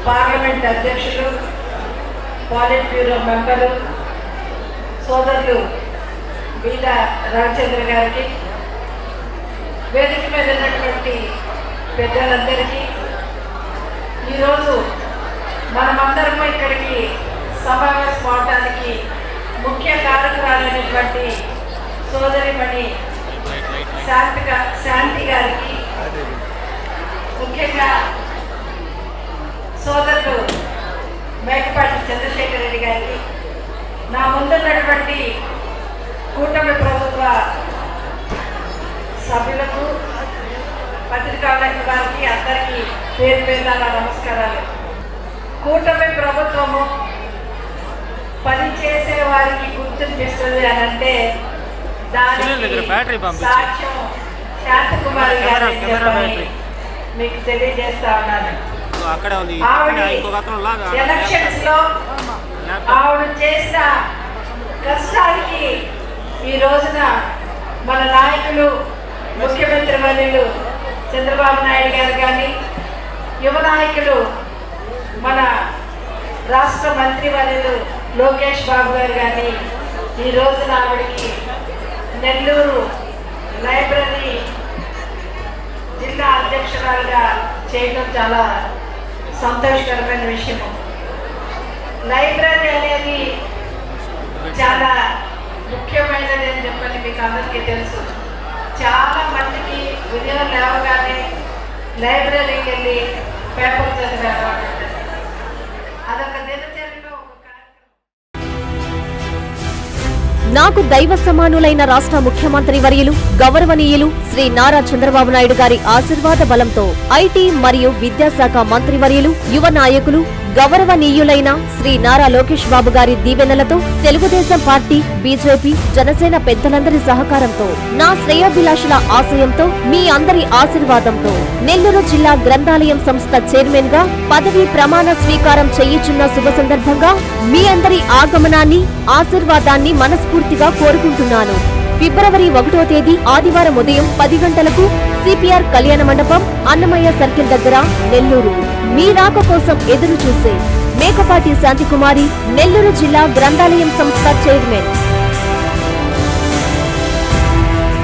Parliament అధ్యక్షులు, పాలిట్ bureau member సోదరులు బీద రవిచంద్ర గారికి, వేదిక మీద ఉన్నటువంటి పెద్దలందరికీ, ఈరోజు మనమందరము ఇక్కడికి సమావేశం అవడానికి ముఖ్య కారకురాలైనటువంటి సోదరిమణి శాంతి గారికి, ముఖ్యంగా సోదరుడు మేకపాటి చంద్రశేఖర్ రెడ్డి గారికి, నా ముందున్నటువంటి కూటమి ప్రభుత్వ సభ్యులకు, పత్రికా వారికి అందరికీ పేరు పేరున నమస్కారాలు. కూటమి ప్రభుత్వము పని చేసే వారికి గుర్తింపిస్తుంది అని అంటే దానికి సాక్ష్యం శాంతకుమారి గారు మీకు తెలియజేస్తా ఉన్నాను. ఎలక్షన్స్ లో ఆవిడ చేసిన కష్టానికి ఈ రోజున మన నాయకులు, ముఖ్యమంత్రి వర్యులు చంద్రబాబు నాయుడు గారు కానీ, యువ నాయకులు మన రాష్ట్ర మంత్రి వర్యులు లోకేష్ బాబు గారు కానీ ఈ రోజున ఆవిడకి నెల్లూరు లైబ్రరీ జిల్లా అధ్యక్షురాలుగా చేయడం చాలా సంతోషకరమైన విషయము. లైబ్రరీ అనేది చాలా ముఖ్యమైనది అని చెప్పని మీకు అందరికీ తెలుసు. చాలా మందికి ఉదయం లేవగానే లైబ్రరీకి వెళ్ళి పేపర్ చదివే అలవాటు ఉంటుంది. అదొక దినచర్యలో ఒక కార్యక్రమం. నాకు దైవ సమానులైన రాష్ట్ర ముఖ్యమంత్రి వర్యులు గౌరవనీయులు శ్రీ నారా చంద్రబాబు నాయుడు గారి ఆశీర్వాద బలంతో ఐటీ మరియు విద్యాశాఖ మంత్రి వర్యులు, యువ నాయకులు, గౌరవనీయులైన శ్రీ నారా లోకేష్ బాబు గారి దీవెనలతో, తెలుగుదేశం పార్టీ, బీజేపీ, జనసేన పెద్దలందరి సహకారంతో, నా శ్రేయోభిలాషుల ఆశయంతో, మీ అందరి ఆశీర్వాదంతో నెల్లూరు జిల్లా గ్రంథాలయం సంస్థ చైర్మన్ గా పదవీ ప్రమాణ స్వీకారం చేయుచున్న శుభ సందర్భంగా మీ అందరి ఆగమనాన్ని, ఆశీర్వాదాన్ని మనస్ఫూర్తిగా కోరుకుంటున్నాను. ఫిబ్రవరి 1వ తేదీ ఆదివారం ఉదయం 10 గంటలకు సిపిఆర్ కళ్యాణ మండపం, అన్నమయ్య సర్కిల్ దగ్గర, నెల్లూరు. మీ రాక కోసం ఎదురు చూసే మేకపాటి శాంతికుమారి, నెల్లూరు జిల్లా గ్రంథాలయం సంస్థ చైర్మన్.